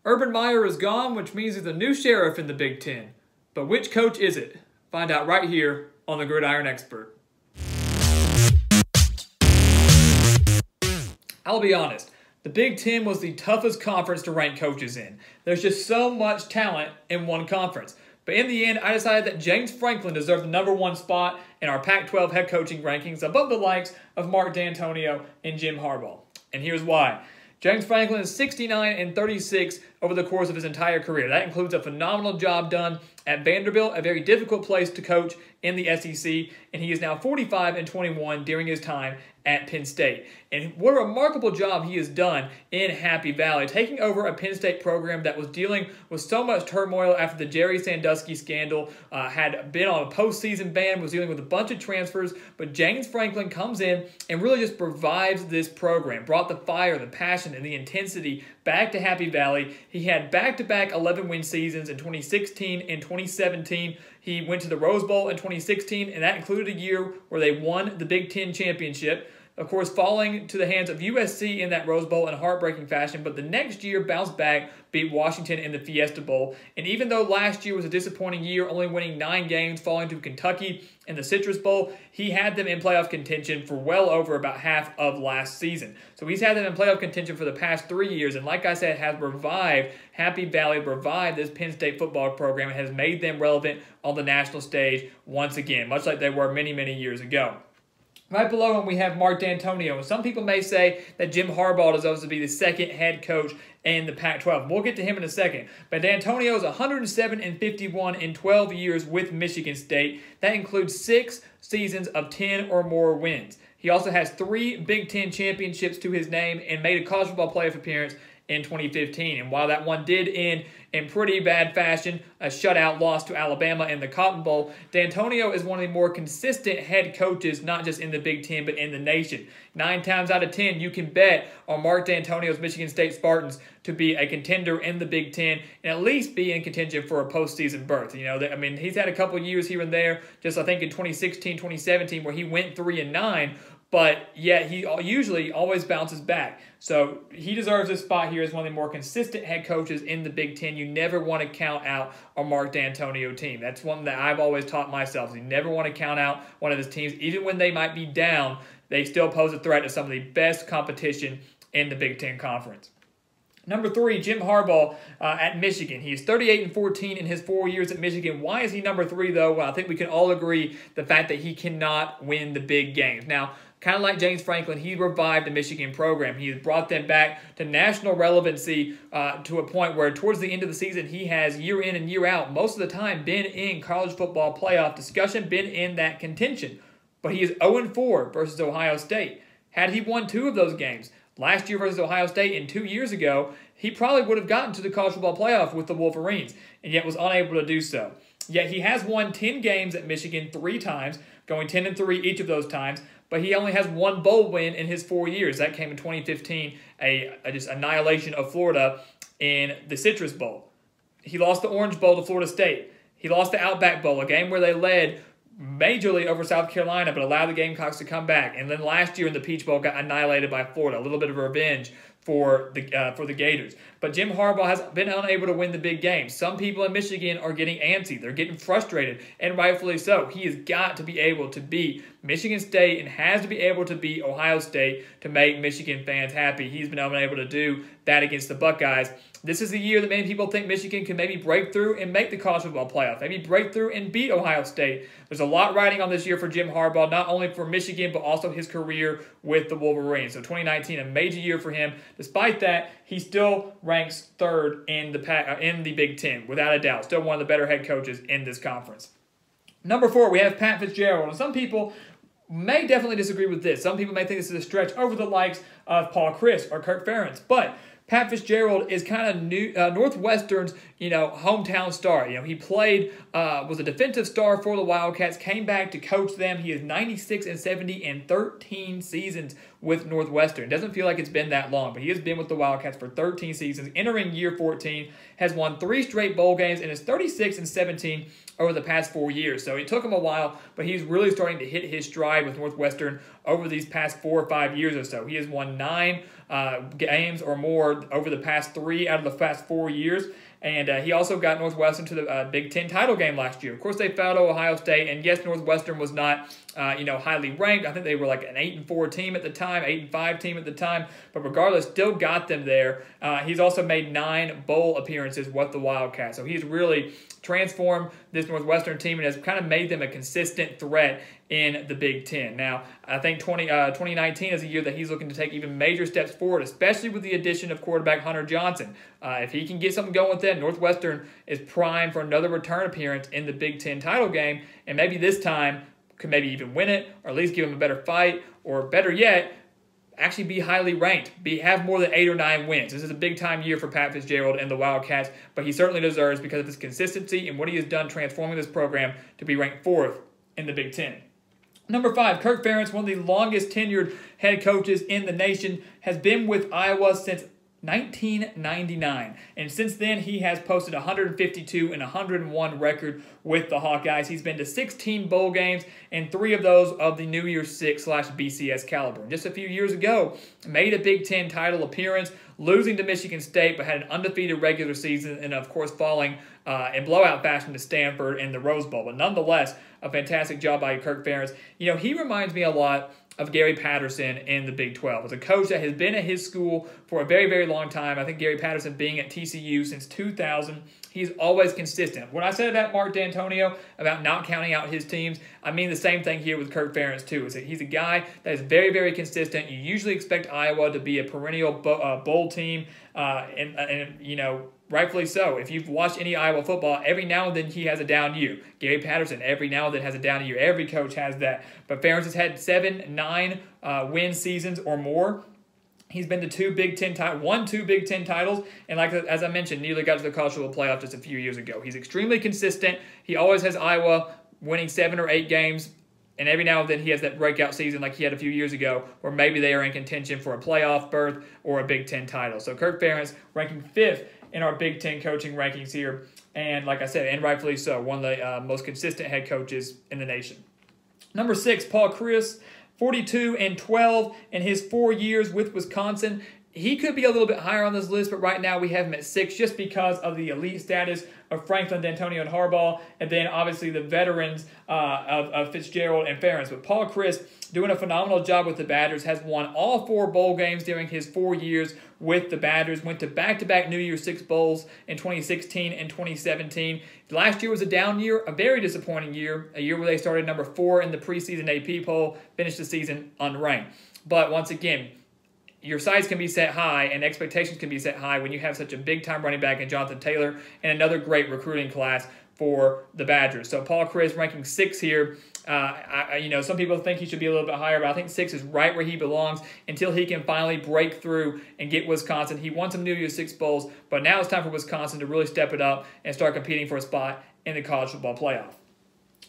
Urban Meyer is gone, which means he's the new sheriff in the Big Ten. But which coach is it? Find out right here on the Gridiron Expert. I'll be honest, the Big Ten was the toughest conference to rank coaches in. There's just so much talent in one conference. But in the end, I decided that James Franklin deserved the #1 spot in our Pac-12 head coaching rankings above the likes of Mark Dantonio and Jim Harbaugh. And here's why. James Franklin is 69-36 over the course of his entire career. That includes a phenomenal job done at Vanderbilt, a very difficult place to coach in the SEC, and he is now 45-21 during his time at Penn State. And what a remarkable job he has done in Happy Valley, taking over a Penn State program that was dealing with so much turmoil after the Jerry Sandusky scandal, had been on a postseason ban, was dealing with a bunch of transfers, but James Franklin comes in and really just provides this program, brought the fire, the passion, and the intensity back to Happy Valley. He had back-to-back 11-win seasons in 2016 and 2017. He went to the Rose Bowl in 2016, and that included a year where they won the Big Ten championship. Of course, falling to the hands of USC in that Rose Bowl in a heartbreaking fashion, but the next year bounced back, beat Washington in the Fiesta Bowl. And even though last year was a disappointing year, only winning 9 games, falling to Kentucky in the Citrus Bowl, he had them in playoff contention for well over about half of last season. So he's had them in playoff contention for the past 3 years, and like I said, has revived Happy Valley, revived this Penn State football program, and has made them relevant on the national stage once again, much like they were many, many years ago. Right below him, we have Mark Dantonio. Some people may say that Jim Harbaugh deserves to be the second head coach in the Pac-12. We'll get to him in a second. But Dantonio is 107-51 in 12 years with Michigan State. That includes 6 seasons of 10 or more wins. He also has 3 Big Ten championships to his name and made a college football playoff appearance in 2015. And while that one did end in pretty bad fashion, a shutout loss to Alabama in the Cotton Bowl, Dantonio is one of the more consistent head coaches, not just in the Big Ten, but in the nation. 9 times out of 10, you can bet on Mark Dantonio's Michigan State Spartans to be a contender in the Big Ten and at least be in contention for a postseason berth. You know, I mean, he's had a couple years here and there, just I think in 2016, 2017, where he went 3-9, but yet he usually always bounces back. So he deserves this spot here as one of the more consistent head coaches in the Big Ten. You never want to count out a Mark Dantonio team. That's one that I've always taught myself. You never want to count out one of his teams. Even when they might be down, they still pose a threat to some of the best competition in the Big Ten Conference. Number 3, Jim Harbaugh at Michigan. He is 38-14 in his 4 years at Michigan. Why is he number 3, though? Well, I think we can all agree the fact that he cannot win the big games. Now, kind of like James Franklin, he revived the Michigan program. He has brought them back to national relevancy to a point where towards the end of the season, he has year in and year out, most of the time, been in college football playoff discussion, been in that contention. But he is 0-4 versus Ohio State. Had he won 2 of those games, last year versus Ohio State and 2 years ago, he probably would have gotten to the college football playoff with the Wolverines, and yet was unable to do so. Yet he has won 10 games at Michigan 3 times, going 10-3 each of those times, but he only has 1 bowl win in his 4 years. That came in 2015, a just annihilation of Florida in the Citrus Bowl. He lost the Orange Bowl to Florida State. He lost the Outback Bowl, a game where they led majorly over South Carolina, but allowed the Gamecocks to come back. And then last year in the Peach Bowl got annihilated by Florida. A little bit of revenge for the Gators. But Jim Harbaugh has been unable to win the big games. Some people in Michigan are getting antsy. They're getting frustrated, and rightfully so. He has got to be able to beat Michigan State and has to be able to beat Ohio State to make Michigan fans happy. He's been unable to do that against the Buckeyes. This is the year that many people think Michigan can maybe break through and make the college football playoff, maybe break through and beat Ohio State. There's a lot riding on this year for Jim Harbaugh, not only for Michigan, but also his career with the Wolverines. So 2019, a major year for him. Despite that, he still ranks 3rd in the Big Ten, without a doubt. Still one of the better head coaches in this conference. Number 4, we have Pat Fitzgerald. And some people may definitely disagree with this. Some people may think this is a stretch over the likes of Paul Chryst or Kirk Ferentz, but Pat Fitzgerald is kind of Northwestern's, hometown star. He played, was a defensive star for the Wildcats, came back to coach them. He is 96-70 in 13 seasons with Northwestern. It doesn't feel like it's been that long, but he has been with the Wildcats for 13 seasons, entering year 14, has won 3 straight bowl games, and is 36-17 over the past 4 years. So it took him a while, but he's really starting to hit his stride with Northwestern over these past 4 or 5 years or so. He has won 9 games or more over the past 3 out of the past 4 years. And he also got Northwestern to the Big Ten title game last year. Of course, they fell to Ohio State, and yes, Northwestern was not, highly ranked. I think they were like an 8-4 team at the time, 8-5 team at the time. But regardless, still got them there. He's also made 9 bowl appearances with the Wildcats, so he's really transformed this Northwestern team and has kind of made them a consistent threat in the Big Ten. Now, I think 2019 is a year that he's looking to take even major steps forward, especially with the addition of quarterback Hunter Johnson. If he can get something going with that, Northwestern is primed for another return appearance in the Big Ten title game, and maybe this time could maybe even win it, or at least give him a better fight, or better yet, actually be highly ranked, have more than 8 or 9 wins. This is a big-time year for Pat Fitzgerald and the Wildcats, but he certainly deserves, because of his consistency and what he has done transforming this program, to be ranked 4th in the Big Ten. Number 5, Kirk Ferentz, one of the longest tenured head coaches in the nation, has been with Iowa since 1999, and since then he has posted 152 and 101 record with the Hawkeyes. He's been to 16 bowl games, and 3 of those of the New Year's Six/BCS caliber. And just a few years ago, made a Big Ten title appearance, losing to Michigan State, but had an undefeated regular season, and of course falling in blowout fashion to Stanford in the Rose Bowl. But nonetheless, a fantastic job by Kirk Ferentz. He reminds me a lot of Gary Patterson in the Big 12. As a coach that has been at his school for a very, very long time, I think Gary Patterson being at TCU since 2000, he's always consistent. When I said about Mark Dantonio, about not counting out his teams, I mean the same thing here with Kirk Ferentz too. Is that he's a guy that is very, very consistent. You usually expect Iowa to be a perennial bowl team, and rightfully so. If you've watched any Iowa football, every now and then he has a down year. Gary Patterson, every now and then has a down year. Every coach has that. But Ferentz has had 7, 9 win seasons or more. He's been to 2 Big Ten won 2 Big Ten titles, and as I mentioned, nearly got to the college football playoff just a few years ago. He's extremely consistent. He always has Iowa winning 7 or 8 games, and every now and then he has that breakout season like he had a few years ago, where maybe they are in contention for a playoff berth or a Big Ten title. So Kirk Ferentz ranking 5th in our Big Ten coaching rankings here, and like I said, and rightfully so, one of the most consistent head coaches in the nation. Number 6, Paul Chryst, 42-12 in his 4 years with Wisconsin. He could be a little bit higher on this list, but right now we have him at 6 just because of the elite status of Franklin, Dantonio, and Harbaugh, and then obviously the veterans of Fitzgerald and Ferentz. But Paul Chryst doing a phenomenal job with the Badgers, has won all 4 bowl games during his 4 years with the Badgers, went to back-to-back New Year's Six bowls in 2016 and 2017. Last year was a down year, a very disappointing year, a year where they started number 4 in the preseason AP poll, finished the season unranked. But once again, your sights can be set high and expectations can be set high when you have such a big-time running back in Jonathan Taylor and another great recruiting class for the Badgers. So Paul Chryst ranking 6 here. Some people think he should be a little bit higher, but I think 6 is right where he belongs until he can finally break through and get Wisconsin. He won some New Year's Six bowls, but now it's time for Wisconsin to really step it up and start competing for a spot in the college football playoff.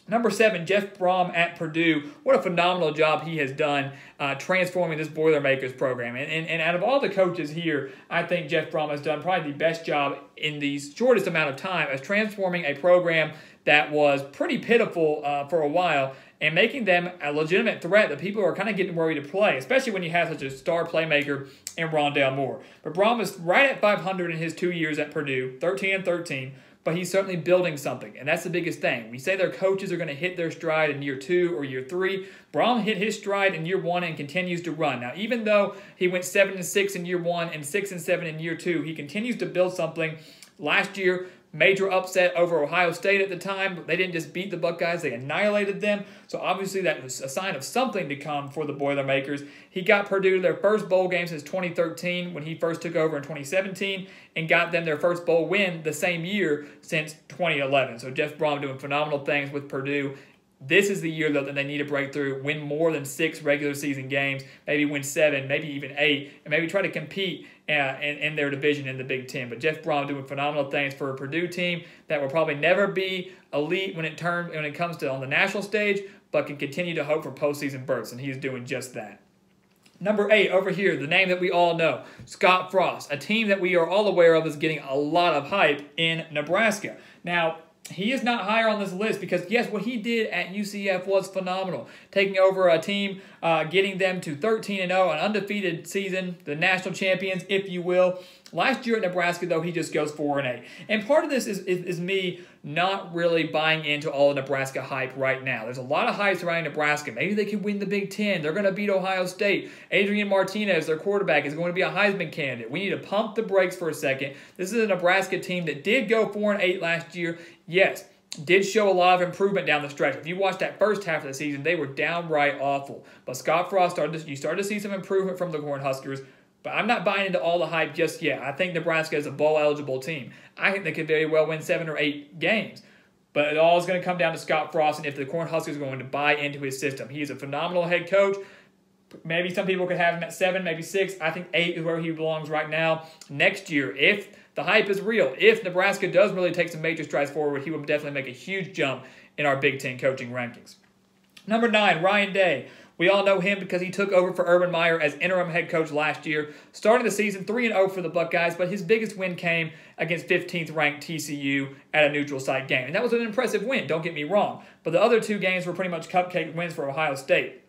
Number 7, Jeff Brohm at Purdue. What a phenomenal job he has done transforming this Boilermakers program. And out of all the coaches here, I think Jeff Brohm has done probably the best job in the shortest amount of time as transforming a program that was pretty pitiful for a while and making them a legitimate threat that people are kind of getting worried to play, especially when you have such a star playmaker in Rondale Moore. But Brohm is right at 500 in his 2 years at Purdue, 13-13. But he's certainly building something, and that's the biggest thing. We say their coaches are going to hit their stride in year 2 or year 3. Brohm hit his stride in year 1 and continues to run. Now, even though he went 7-6 in year 1 and 6-7 in year 2, he continues to build something. Last year, major upset over Ohio State at the time, but they didn't just beat the Buckeyes, they annihilated them. So obviously that was a sign of something to come for the Boilermakers. He got Purdue to their first bowl game since 2013 when he first took over in 2017 and got them their first bowl win the same year since 2011. So Jeff Brohm doing phenomenal things with Purdue. This is the year, though, that they need to break through, win more than 6 regular season games, maybe win 7, maybe even 8, and maybe try to compete in their division in the Big Ten. But Jeff Brohm doing phenomenal things for a Purdue team that will probably never be elite when it comes to on the national stage, but can continue to hope for postseason berths, and he's doing just that. Number 8, over here, the name that we all know, Scott Frost, a team that we are all aware of is getting a lot of hype in Nebraska. Now, he is not higher on this list because, yes, what he did at UCF was phenomenal. Taking over a team, getting them to 13-0, an undefeated season, the national champions, if you will. Last year at Nebraska, though, he just goes 4-8. And part of this is me not really buying into all the Nebraska hype right now. There's a lot of hype surrounding Nebraska. Maybe they could win the Big Ten. They're going to beat Ohio State. Adrian Martinez, their quarterback, is going to be a Heisman candidate. We need to pump the brakes for a second. This is a Nebraska team that did go 4-8 last year. Yes, did show a lot of improvement down the stretch. If you watched that first half of the season, they were downright awful. But Scott Frost started to see some improvement from the Cornhuskers. But I'm not buying into all the hype just yet. I think Nebraska is a bowl-eligible team. I think they could very well win 7 or 8 games. But it all is going to come down to Scott Frost and if the Cornhuskers are going to buy into his system. He is a phenomenal head coach. Maybe some people could have him at 7, maybe 6. I think 8 is where he belongs right now. Next year, if the hype is real, if Nebraska does really take some major strides forward, he will definitely make a huge jump in our Big Ten coaching rankings. Number 9, Ryan Day. We all know him because he took over for Urban Meyer as interim head coach last year, starting the season 3-0 for the Buckeyes, but his biggest win came against 15th-ranked TCU at a neutral site game. And that was an impressive win, don't get me wrong. But the other 2 games were pretty much cupcake wins for Ohio State.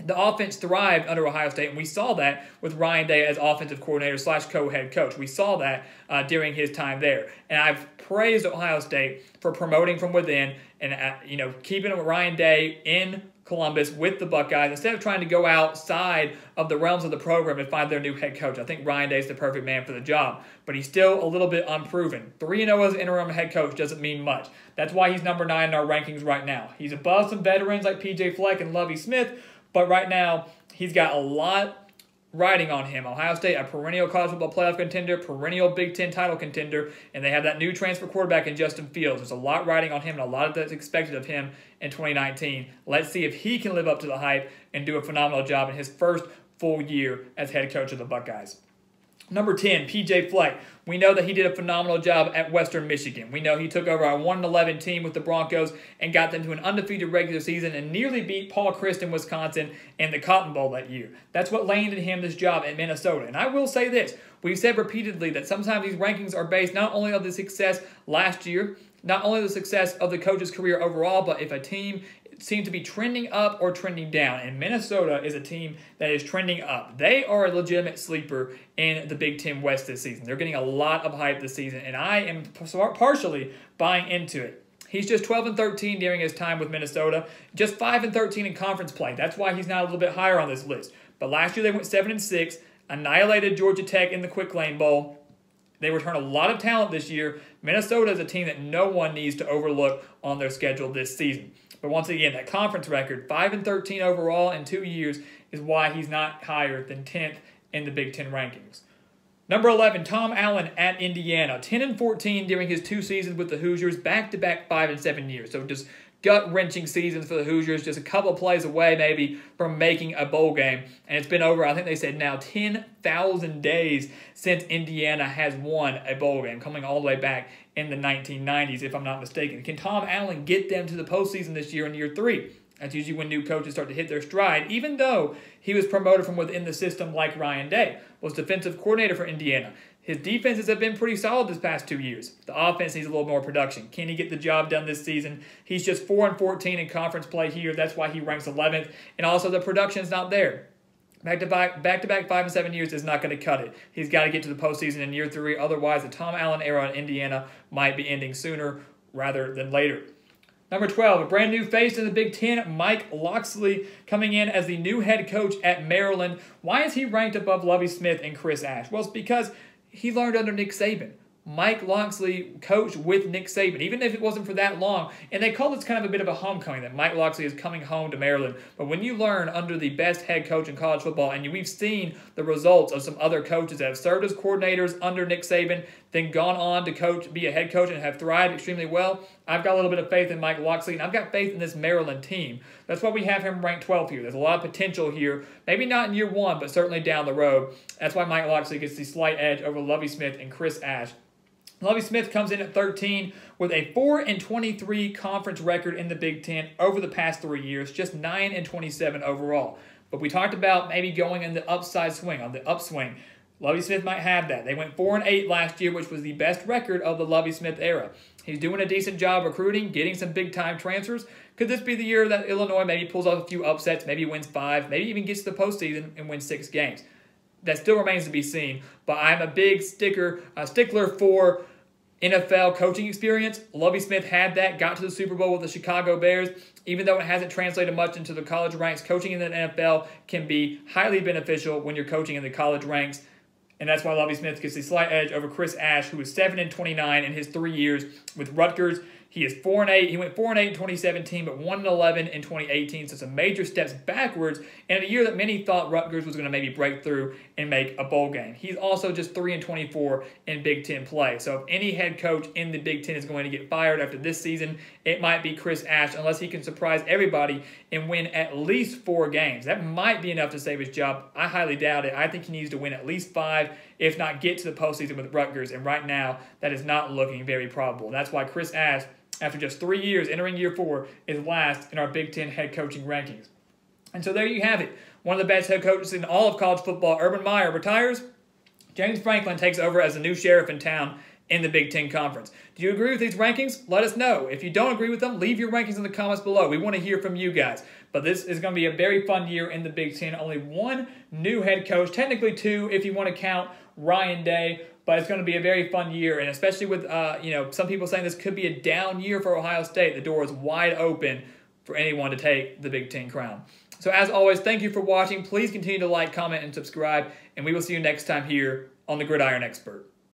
The offense thrived under Ohio State, and we saw that with Ryan Day as offensive coordinator / co-head coach. We saw that during his time there. And I've praised Ohio State for promoting from within and keeping Ryan Day in Columbus with the Buckeyes instead of trying to go outside of the realms of the program and find their new head coach. I think Ryan Day is the perfect man for the job, but he's still a little bit unproven. 3-0 as interim head coach doesn't mean much. That's why he's number 9 in our rankings right now. He's above some veterans like P.J. Fleck and Lovie Smith, but right now he's got a lot riding on him. Ohio State, a perennial college football playoff contender, perennial Big Ten title contender, and they have that new transfer quarterback in Justin Fields. There's a lot riding on him and a lot of that's expected of him in 2019. Let's see if he can live up to the hype and do a phenomenal job in his first full year as head coach of the Buckeyes. Number 10, P.J. Fleck. We know that he did a phenomenal job at Western Michigan. We know he took over a 1-11 team with the Broncos and got them to an undefeated regular season and nearly beat Paul Chryst in Wisconsin in the Cotton Bowl that year. That's what landed him this job at Minnesota. And I will say this. We've said repeatedly that sometimes these rankings are based not only on the success last year, not only the success of the coach's career overall, but if a team seem to be trending up or trending down. And Minnesota is a team that is trending up. They are a legitimate sleeper in the Big Ten West this season. They're getting a lot of hype this season, and I am partially buying into it. He's just 12-13 during his time with Minnesota, just 5-13 in conference play. That's why he's not a little bit higher on this list. But last year they went 7-6, annihilated Georgia Tech in the Quick Lane Bowl. They return a lot of talent this year. Minnesota is a team that no one needs to overlook on their schedule this season. But once again, that conference record, 5-13 overall in 2 years, is why he's not higher than 10th in the Big Ten rankings. Number 11, Tom Allen at Indiana. 10-14 during his 2 seasons with the Hoosiers, back-to-back 5-7 years. So just gut-wrenching seasons for the Hoosiers, just a couple of plays away maybe from making a bowl game. And it's been over, I think they said now, 10,000 days since Indiana has won a bowl game, coming all the way back in the 1990s, if I'm not mistaken. Can Tom Allen get them to the postseason this year in year 3? That's usually when new coaches start to hit their stride, even though he was promoted from within the system like Ryan Day, was defensive coordinator for Indiana. His defenses have been pretty solid this past 2 years. The offense needs a little more production. Can he get the job done this season? He's just 4-14 in conference play here. That's why he ranks 11th. And also the production's not there. Back-to-back 5-7 years is not going to cut it. He's got to get to the postseason in year 3. Otherwise, the Tom Allen era in Indiana might be ending sooner rather than later. Number 12, a brand new face in the Big Ten, Mike Locksley, coming in as the new head coach at Maryland. Why is he ranked above Lovie Smith and Chris Ash? Well, it's because he learned under Nick Saban. Mike Locksley coached with Nick Saban, even if it wasn't for that long. And they call this kind of a bit of a homecoming, that Mike Locksley is coming home to Maryland. But when you learn under the best head coach in college football, and we've seen the results of some other coaches that have served as coordinators under Nick Saban, then gone on to be a head coach and have thrived extremely well, I've got a little bit of faith in Mike Locksley, and I've got faith in this Maryland team. That's why we have him ranked 12th here. There's a lot of potential here, maybe not in year 1, but certainly down the road. That's why Mike Locksley gets the slight edge over Lovie Smith and Chris Ash. Lovie Smith comes in at 13 with a 4-23 conference record in the Big Ten over the past 3 years, just 9-27 overall. But we talked about maybe going in the upswing. Lovie Smith might have that. They went 4-8 last year, which was the best record of the Lovie Smith era. He's doing a decent job recruiting, getting some big-time transfers. Could this be the year that Illinois maybe pulls off a few upsets, maybe wins 5, maybe even gets to the postseason and wins 6 games? That still remains to be seen, but I'm a big stickler for NFL coaching experience. Lovie Smith had that, got to the Super Bowl with the Chicago Bears. Even though it hasn't translated much into the college ranks, coaching in the NFL can be highly beneficial when you're coaching in the college ranks. And that's why Lovie Smith gets a slight edge over Chryst, who was 7-29 in his 3 years with Rutgers. He is 4-8. He went 4-8 in 2017, but 1-11 in 2018. So some major steps backwards in a year that many thought Rutgers was going to maybe break through and make a bowl game. He's also just 3-24 in Big Ten play. So if any head coach in the Big Ten is going to get fired after this season, it might be Chryst, unless he can surprise everybody and win at least 4 games. That might be enough to save his job. I highly doubt it. I think he needs to win at least 5, if not get to the postseason with Rutgers. And right now, that is not looking very probable. That's why Chryst, after just 3 years, entering year 4, is last in our Big Ten head coaching rankings. And so there you have it. One of the best head coaches in all of college football, Urban Meyer, retires. James Franklin takes over as the new sheriff in town in the Big Ten Conference. Do you agree with these rankings? Let us know. If you don't agree with them, leave your rankings in the comments below. We want to hear from you guys. But this is going to be a very fun year in the Big Ten. Only 1 new head coach, technically 2 if you want to count Ryan Day. But it's going to be a very fun year, and especially with some people saying this could be a down year for Ohio State. The door is wide open for anyone to take the Big Ten crown. So as always, thank you for watching. Please continue to like, comment, and subscribe, and we will see you next time here on The Gridiron Expert.